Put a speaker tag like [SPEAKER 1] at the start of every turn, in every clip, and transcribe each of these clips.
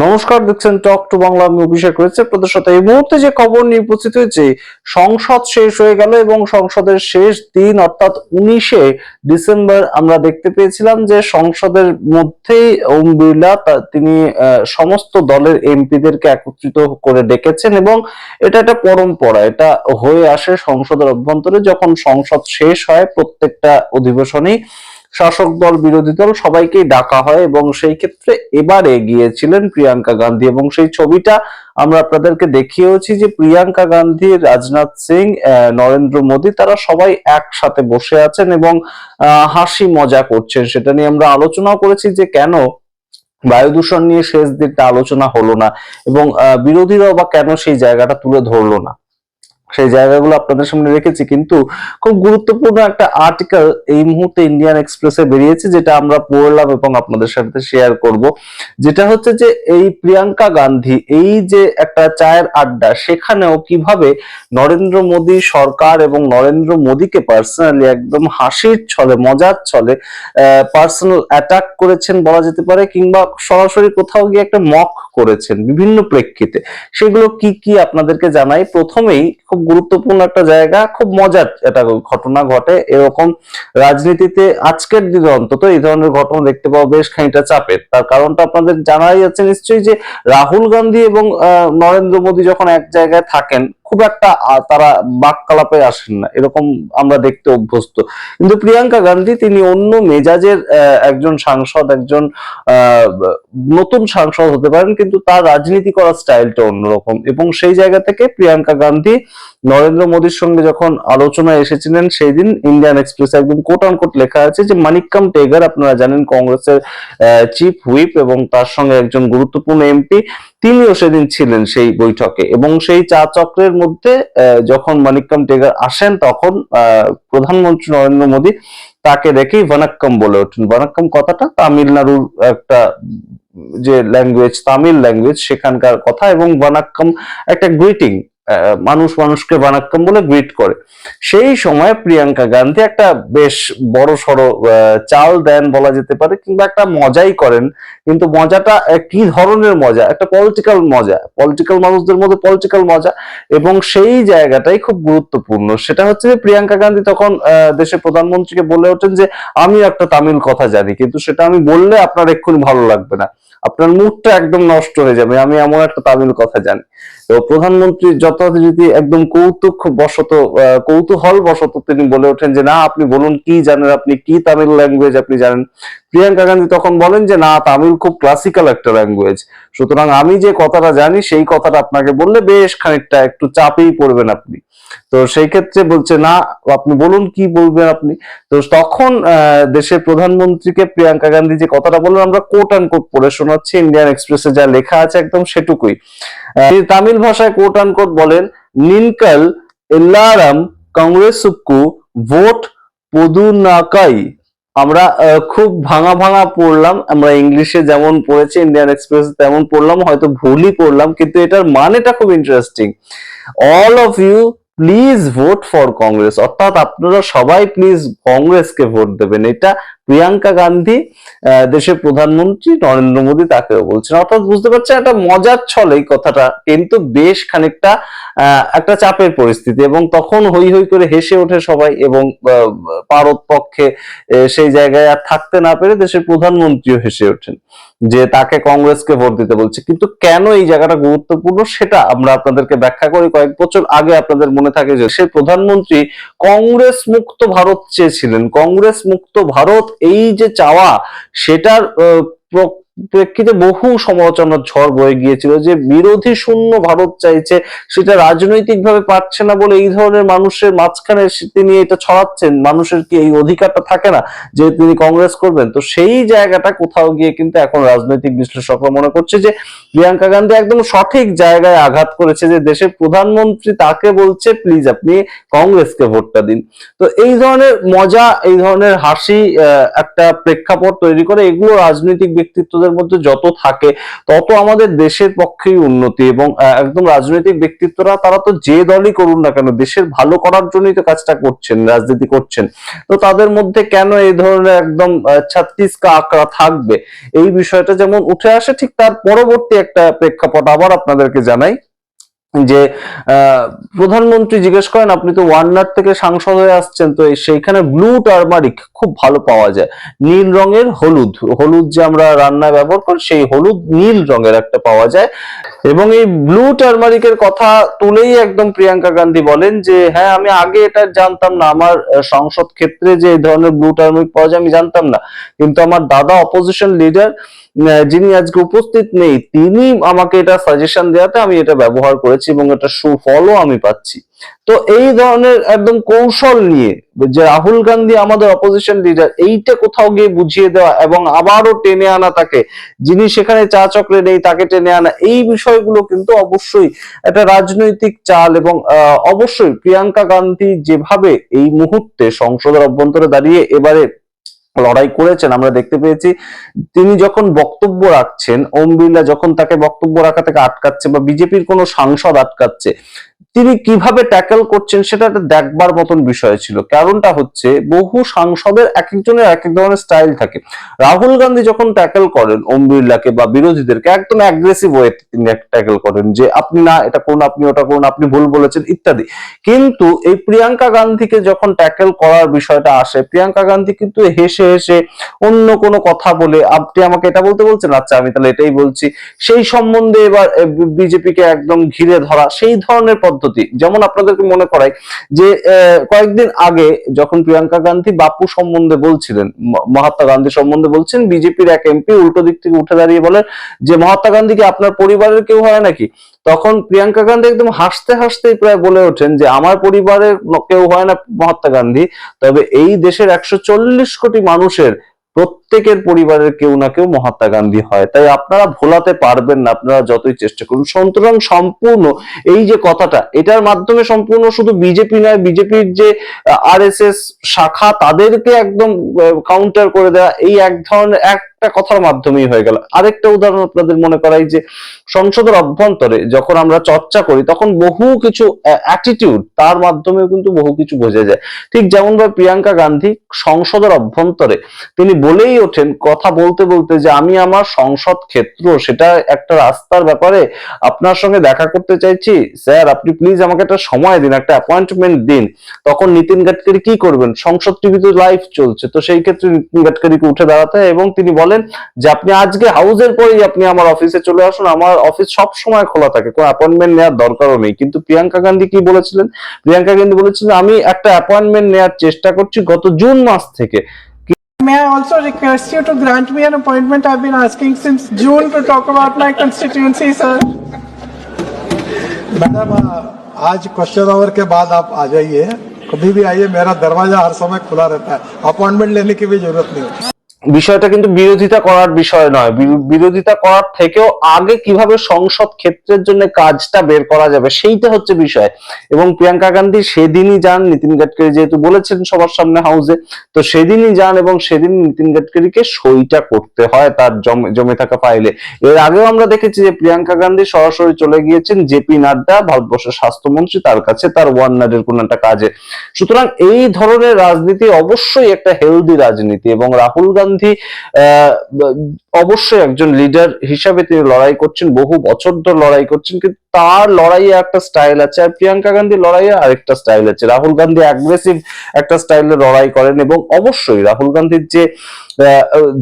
[SPEAKER 1] নমস্কার, দেখছেন talk to Bangla. আমি অভিষেক রয়েছে আপনাদের সাথে। এই মুহূর্তে যে খবর নিয়ে উপস্থিত হয়েছে, সংসদ শেষ হয়ে গেল এবং সংসদের শেষ দিন অর্থাৎ 19শে ডিসেম্বর আমরা দেখতে পেয়েছিলাম যে সংসদের মধ্যেই ওম বিড়লা তিনি সমস্ত দলের এমপিদেরকে একত্রিত করে ডেকেছেন এবং এটা একটা পরম্পরা, এটা হয়ে আসে সংসদের অভ্যন্তরে। যখন সংসদ শেষ হয় প্রত্যেকটা অধিবেশনেই শাসক দল বিরোধী দল সবাইকেই ডাকা হয় এবং সেই ক্ষেত্রে এবারে গিয়েছিলেন প্রিয়াঙ্কা গান্ধী এবং সেই ছবিটা আমরা আপনাদেরকে দেখিয়েওছি যে প্রিয়াঙ্কা গান্ধী, রাজনাথ সিং, নরেন্দ্র মোদী তারা সবাই একসাথে বসে আছেন এবং হাসি মজা করছেন। সেটা নিয়ে আমরা আলোচনাও করেছি যে কেন বায়ু দূষণ নিয়ে শেষ দিনটা আলোচনা হলো না এবং বিরোধীরাও বা কেন সেই জায়গাটা তুলে ধরলো না, সেই জায়গাগুলো আপনাদের সামনে রেখেছি। কিন্তু খুব গুরুত্বপূর্ণ একটা আর্টিকেল এই মুহূর্তে ইন্ডিয়ান এক্সপ্রেসে বেরিয়েছে, যেটা আমরা পড়লাম এবং আপনাদের সাথে শেয়ার করব। যেটা হচ্ছে যে এই প্রিয়াঙ্কা গান্ধী এই যে একটা চায়ের আড্ডা, সেখানেও কিভাবে নরেন্দ্র মোদী সরকার এবং নরেন্দ্র মোদীকে পার্সোনালি একদম হাসির ছলে, মজার ছলে পার্সোনাল অ্যাটাক করেছেন বলা যেতে পারে, কিংবা সরাসরি কোথাও গিয়ে একটা মক করেছেন বিভিন্ন প্রেক্ষিতে। সেগুলো কি কি আপনাদেরকে জানাই। প্রথমেই খুব গুরুত্বপূর্ণ একটা জায়গা, খুব মজার একটা ঘটনা ঘটে এরকম রাজনীতিতে আজকের দিনে অন্তত এই ধরনের ঘটনা দেখতে পাওয়া বেশ খানিকটা চাপের। তার কারণটা আপনাদের জানাই আছে নিশ্চয়ই, যে রাহুল গান্ধী এবং নরেন্দ্র মোদী যখন এক জায়গায় থাকেন খুব একটা তারা বাক্যালাপে আসেন না, এরকম আমরা দেখতে অভ্যস্ত। কিন্তু প্রিয়াঙ্কা গান্ধী তিনি অন্য মেজাজের একজন সাংসদ, একজন নতুন সাংসদ হতে পারেন, কিন্তু তার রাজনীতি করার স্টাইলটা অন্যরকম। এবং সেই জায়গা থেকে প্রিয়াঙ্কা গান্ধী নরেন্দ্র মোদীর সঙ্গে যখন আলোচনায় এসেছিলেন, সেই দিন ইন্ডিয়ান এক্সপ্রেস একদম কোট আনকোট লেখা আছে যে মানিক্কাম টেগার, আপনারা জানেন কংগ্রেসের চিফ হুইপ এবং তার সঙ্গে একজন গুরুত্বপূর্ণ এমপি, তিনিও সেদিন ছিলেন সেই বৈঠকে। এবং সেই চা চক্রের মধ্যে যখন মানিক্কাম টেগার আসেন, তখন প্রধানমন্ত্রী নরেন্দ্র মোদী তাকে দেখেই ভানাক্কাম বলে ওঠেন। ভানাক্কাম কথাটা তামিলনাড়ুর একটা যে ল্যাঙ্গুয়েজ, তামিল ল্যাঙ্গুয়েজ, সেখানকার কথা। এবং ভানাক্কাম একটা গ্রিটিং, মানুষ মানুষকে ভানাক্কাম বলে গ্রিট করে। সেই সময় প্রিয়াঙ্কা গান্ধী একটা বেশ বড় সড়ো চাল দেন বলা যেতে পারে, কিংবা একটা মজাই করেন। কিন্তু মজাটা কি ধরনের মজা, একটা পলিটিক্যাল মজা, পলিটিক্যাল মানুষদের মধ্যে পলিটিক্যাল মজা। এবং সেই জায়গাটাই খুব গুরুত্বপূর্ণ। সেটা হচ্ছে যে প্রিয়াঙ্কা গান্ধী তখন দেশের প্রধানমন্ত্রীকে বলে ওঠেন যে আমি একটা তামিল কথা জানি, কিন্তু সেটা আমি বললে আপনার এক্ষুনি ভালো লাগবে না, আপনার মুডটা একদম নষ্ট হয়ে যাবে, আমি এমন একটা তামিল কথা জানি। তো প্রধানমন্ত্রী যথারীতি একদম কৌতূহল বশত তিনি বলে ওঠেন যে না, আপনি বলুন কি জানেন, আপনি কি তামিল ল্যাঙ্গুয়েজ আপনি জানেন। প্রিয়াঙ্কা গান্ধী তখন বলেন যে না, তামিল খুব ক্লাসিক্যাল একটা ল্যাঙ্গুয়েজ, সুতরাং আমি যে কথাটা জানি সেই কথাটা আপনাকে বললে বেশ খানিকটা একটু চাপেই পড়বেন আপনি। তো সেই ক্ষেত্রে বলছে না, আপনি বলুন কি বলবেন আপনি। তো তখন দেশের প্রধানমন্ত্রীকে প্রিয়াঙ্কা গান্ধী যে কথাটা বললেন, আমরা কোট আনকোট পড়ে শোনাচ্ছি, ইন্ডিয়ান এক্সপ্রেসে যা লেখা আছে একদম সেটুকুই। তামিল ভাষায় কোট আনকোট বলেন, নিনকাল এল্লারাম কংগ্রেসুক্কু ভোট পদুনাকাই। আমরা খুব ভাঙা ভাঙা পড়লাম, আমরা ইংলিশে যেমন পড়েছি ইন্ডিয়ান এক্সপ্রেস তেমন পড়লাম, হয়তো ভুলই পড়লাম, কিন্তু এটার মানেটা খুব interesting. All of you please vote for Congress, অর্থাৎ আপনারা সবাই প্লিজ কংগ্রেসকে ভোট দেবেন। এটা প্রিয়াঙ্কা গান্ধী দেশের প্রধানমন্ত্রী নরেন্দ্র মোদী তাকেও বলছেন। অর্থাৎ বুঝতে পারছেন একটা মজার ছলে এই কথাটা, কিন্তু বেশ খানিকটা একটা চাপের পরিস্থিতি। এবং তখন হই হই করে হেসে ওঠে সবাই এবং পারত পক্ষে সেই জায়গায় আর থাকতে না পেরে দেশের প্রধানমন্ত্রীও হেসে ওঠেন যে তাকে কংগ্রেসকে ভোট দিতে বলছে। কিন্তু কেন এই জায়গাটা গুরুত্বপূর্ণ সেটা আমরা আপনাদেরকে ব্যাখ্যা করি। কয়েক বছর আগে আপনাদের মনে থাকে যে সেই প্রধানমন্ত্রী কংগ্রেস মুক্ত ভারত চেয়েছিলেন। কংগ্রেস মুক্ত ভারত এই যে চাওয়া, সেটার প্রেক্ষিতে বহু সমালোচনার ঝড় বয়ে গিয়েছিল যে বিরোধী শূন্য ভারত চাইছে, সেটা রাজনৈতিক ভাবে পারছে না বলে এই ধরনের মানুষের মাঝখানে তিনি এটা ছড়াচ্ছেন। মানুষের কি এই অধিকারটা থাকে না যে তিনি কংগ্রেস করবেন? তো সেই জায়গাটা কোথাও গিয়ে কিন্তু এখন রাজনৈতিক বিশ্লেষকরা মনে করছে যে প্রিয়াঙ্কা গান্ধী একদম সঠিক জায়গায় আঘাত করেছে, যে দেশের প্রধানমন্ত্রী তাকে বলছে প্লিজ আপনি কংগ্রেসকে ভোটটা দিন। তো এই ধরনের মজা, এই ধরনের হাসি একটা প্রেক্ষাপট তৈরি করে, এগুলো রাজনৈতিক ব্যক্তিত্বদের আমাদের মধ্যে যত থাকে তত আমাদের দেশের পক্ষেই উন্নতি। এবং একদম রাজনৈতিক ব্যক্তিত্বরা তারা তো যে দলই করুন না কেন দেশের ভালো করার জন্যই তো কাজটা করছেন, রাজনীতি করছেন। তো তাদের মধ্যে কেন এই ধরনের একদম 36 কা আঁকড়া থাকবে, এই বিষয়টা যেমন উঠে আসে, ঠিক তার পরবর্তী একটা প্রেক্ষাপট আবার আপনাদেরকে জানাই যে প্রধানমন্ত্রী জিজ্ঞেস করেন আপনি তো ওয়ার্নার থেকে সাংসদ হয়ে আসছেন, তো সেইখানে ব্লু টার্মারিক খুব ভালো পাওয়া যায়, নীল রঙের হলুদ, হলুদ যে আমরা রান্নায় ব্যবহার করি সেই হলুদ নীল রঙের একটা পাওয়া যায়। এবং এই ব্লু টার্মারিকের কথা তুলেই একদম প্রিয়াঙ্কা গান্ধী বলেন যে হ্যাঁ আমি আগে এটা জানতাম না, আমার সংসদ ক্ষেত্রে যে এই ধরনের ব্লু টার্মারিক পাওয়া যায় আমি জানতাম না, কিন্তু আমার দাদা অপোজিশন লিডার যিনি আজকে উপস্থিত নেই তিনি আমাকে এটা সাজেশন দেওয়াতে আমি এটা ব্যবহার করেছি এবং এটা সুফলও আমি পাচ্ছি। তো এই ধরনের একদম কৌশল নিয়ে যে রাহুল গান্ধী আমাদের অপোজিশন লিডার, এইটা কোথাও গিয়ে বুঝিয়ে দেওয়া এবং আবারও টেনে আনা তাকে, যিনি সেখানে চা চক্রে নেই তাকে টেনে আনা, এই বিষয়গুলো কিন্তু অবশ্যই একটা রাজনৈতিক চাল। এবং অবশ্যই প্রিয়াঙ্কা গান্ধী যেভাবে এই মুহূর্তে সংসদের অভ্যন্তরে দাঁড়িয়ে এবারে লড়াই করেছেন আমরা দেখতে পেয়েছি, তিনি যখন বক্তব্য রাখছেন, ওম বিড়লা যখন তাকে বক্তব্য রাখা থেকে আটকাচ্ছে বা বিজেপির কোনো সাংসদ আটকাচ্ছে, তিনি কিভাবে ট্যাকল করছেন সেটা একটা দেখবার মতন বিষয় ছিল। কারণটা হচ্ছে বহু সাংসদের এক একজনের এক এক ধরনের স্টাইল থাকে। রাহুল গান্ধী যখন ট্যাকল করেন ওম বিড়লাকে বা বিরোধীদেরকে একদম অ্যাগ্রেসিভ ওয়ে তিনি ট্যাকল করেন, যে আপনি না এটা করুন, আপনি ওটা করুন, আপনি ভুল বলেছেন ইত্যাদি। কিন্তু এই প্রিয়াঙ্কা গান্ধীকে যখন ট্যাকল করার বিষয়টা আসে, প্রিয়াঙ্কা গান্ধী কিন্তু হেসে হেসে অন্য কোনো কথা বলে, আপনি আমাকে এটা বলতে বলছেন, আচ্ছা আমি তাহলে এটাই বলছি, সেই সম্বন্ধে এবার বিজেপিকে একদম ঘিরে ধরা, সেই ধরনের পদ্ধতি। যেমন আপনাদেরকে মনে করাই যে কয়েকদিন আগে যখন প্রিয়াঙ্কা গান্ধী বাপু সম্বন্ধে বলছিলেন, মহাত্মা গান্ধী সম্বন্ধে বলছেন, বিজেপির এক এমপি উল্টো দিক থেকে উঠে দাঁড়িয়ে বলেন যে মহাত্মা গান্ধী কি আপনার পরিবারের কেউ হয় নাকি? তখন প্রিয়াঙ্কা গান্ধী একদম হাসতে হাসতেই প্রায় বলে ওঠেন যে আমার পরিবারের কেউ হয় না মহাত্মা গান্ধী, তবে এই দেশের 140 কোটি মানুষের প্রত্যেকের পরিবারের কেউ না কেউ মহাত্মা গান্ধী হয়, তাই আপনারা ভোলাতে পারবেন না আপনারা যতই চেষ্টা করুন। সুতরাং সম্পূর্ণ এই যে কথাটা, এটার মাধ্যমে সম্পূর্ণ শুধু বিজেপি নয়, বিজেপির যে আরএসএস শাখা তাদেরকে একদম কাউন্টার করে দেওয়া, এই এক ধরনের একটা কথার মাধ্যমেই হয়ে গেল। আরেকটা উদাহরণ আপনাদের মনে করাই যে সংসদের অভ্যন্তরে যখন আমরা চর্চা করি তখন বহু কিছু অ্যাটিটিউড তার মাধ্যমেও কিন্তু বহু কিছু বোঝা যায়। ঠিক যেমন ভাবে প্রিয়াঙ্কা গান্ধী সংসদের অভ্যন্তরে তিনি বলেই ওঠেন কথা বলতে বলতে যে আমি আমার সংসদ ক্ষেত্র সেটা একটা রাস্তার ব্যাপারে আপনার সঙ্গে দেখা করতে চাইছি, স্যার আপনি প্লিজ আমাকে একটা সময় দিন, একটা অ্যাপয়েন্টমেন্ট দিন। তখন নিতিন গাডকারি কি করবেন, সংসদ টিভিতে লাইভ চলছে, তো সেই ক্ষেত্রে নিতিন গাডকারিকে উঠে দাঁড়াতে হয় এবং তিনি বলেন যে আপনি আজকে হাউসের পরেই আপনি আমার অফিসে চলে আসুন, আমার অফিস সব সময় খোলা থাকে, কোনো অ্যাপয়েন্টমেন্ট নেওয়ার দরকারও নেই। কিন্তু প্রিয়াঙ্কা গান্ধী কি বলেছিলেন, প্রিয়াঙ্কা গান্ধী বলেছিলেন আমি একটা অ্যাপয়েন্টমেন্ট নেওয়ার চেষ্টা করছি গত জুন মাস থেকে।
[SPEAKER 2] May I also request you to grant me an appointment? I've been asking since June to talk about my constituency, sir.
[SPEAKER 3] Madam आज क्वेश्चन आवर के बाद आप आ जाइए, कभी भी आइए, मेरा दरवाजा हर समय खुला रहता है, अपॉइंटमेंट लेने की भी जरूरत नहीं होती।
[SPEAKER 1] বিষয়টা কিন্তু বিরোধিতা করার বিষয় নয়, বিরোধিতা করার থেকেও আগে কিভাবে সংসদ ক্ষেত্রের জন্য কাজটা বের করা যাবে সেইটা হচ্ছে বিষয়। এবং প্রিয়াঙ্কা গান্ধী সেদিনই যান, নিতিন গাডকারি যেহেতু বলেছেন সবার সামনে হাউসে, তো সেদিনই যান এবং সেদিন নিতিন গাডকারিকে সইটা করতে হয় তার জমে থাকা ফাইলে। এর আগেও আমরা দেখেছি যে প্রিয়াঙ্কা গান্ধী সরাসরি চলে গিয়েছেন জেপি নাড্ডা ভারতবর্ষের স্বাস্থ্যমন্ত্রী তার কাছে তার ওয়ার্নারের কোন একটা কাজে। সুতরাং এই ধরনের রাজনীতি অবশ্যই একটা হেলদি রাজনীতি এবং রাহুল গান্ধী অবশ্যই একজন লিডার হিসাবে তিনি লড়াই করছেন, বহু বছর ধরে লড়াই করছেন, কিন্তু তার লড়াইয়ে একটা স্টাইল আছে আর প্রিয়াঙ্কা গান্ধীর লড়াইয়ে আরেকটা স্টাইল আছে। রাহুল গান্ধী অ্যাগ্রেসিভ একটা স্টাইলে লড়াই করেন এবং অবশ্যই রাহুল গান্ধীর যে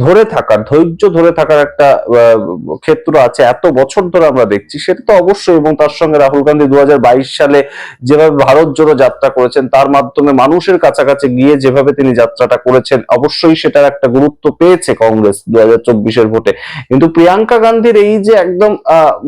[SPEAKER 1] ধরে থাকার ধৈর্য ধরে থাকার একটা ক্ষেত্র আছে এত বছর ধরে আমরা দেখছি, সেটা তো অবশ্যই। এবং তার সঙ্গে রাহুল গান্ধী 2022 সালে যেভাবে ভারত জোড়ো যাত্রা করেছেন, তার মাধ্যমে মানুষের কাছাকাছি গিয়ে যেভাবে তিনি যাত্রাটা করেছেন, অবশ্যই সেটার একটা গুরুত্ব পেয়েছে কংগ্রেস 2024 ভোটে। কিন্তু প্রিয়াঙ্কা গান্ধীর এই যে একদম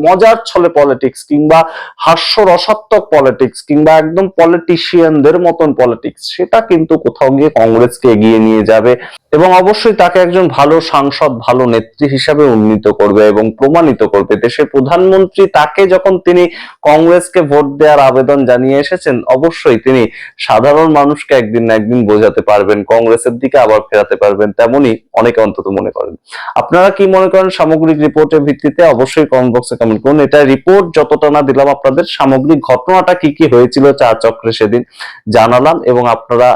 [SPEAKER 1] মজার ছলে পলিটিক্স কিংবা হাস্যরসাত্মক পলিটিক্স কিংবা একদম পলিটিশিয়ানদের মতন পলিটিক্স, সেটা কিন্তু কোথাও গিয়ে কংগ্রেসকে এগিয়ে নিয়ে যাবে এবং অবশ্যই তাকে একজন ভালো সাংসদ ভালো নেত্রী হিসাবে উন্নীত করবে এবং প্রমাণিত করবে। দেশের প্রধানমন্ত্রী তাকে যখন তিনি কংগ্রেসকে ভোট দেওয়ার আবেদন জানিয়ে এসেছেন, অবশ্যই তিনি সাধারণ মানুষকে একদিন না একদিন বোঝাতে পারবেন, কংগ্রেসের দিকে আবার ফেরাতে পারবেন। তেমনি অনেকে অন্তত মনে করেন। আপনারা কি মনে করেন সামগ্রিক রিপোর্টের ভিত্তিতে অবশ্যই কমেন্ট বক্সে কমেন্ট করুন। এটা রিপোর্ট যতটা না দিলাম, আপনাদের সামগ্রিক ঘটনাটা কি কি হয়েছিল চা চক্রে সেদিন জানালাম, এবং আপনারা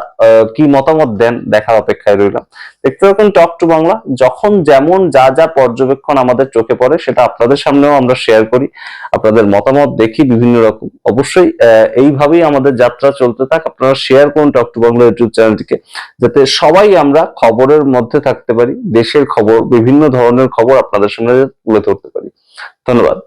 [SPEAKER 1] কি মতামত দেন দেখার অপেক্ষায় রইলাম। দেখতে থাকুন টক টু বাংলা। যখন যেমন যা যা পর্যবেক্ষণ আমাদের চোখে পড়ে সেটা আপনাদের সামনেও আমরা শেয়ার করি, আপনাদের মতামত দেখি বিভিন্ন রকম। অবশ্যই এইভাবেই আমাদের যাত্রা চলতে থাক। আপনারা শেয়ার করুন টক টু বাংলা ইউটিউব চ্যানেলটিকে, যাতে সবাই আমরা খবরের মধ্যে থাকতে পারি, দেশের খবর, বিভিন্ন ধরনের খবর আপনাদের সামনে তুলে ধরতে পারি। ধন্যবাদ।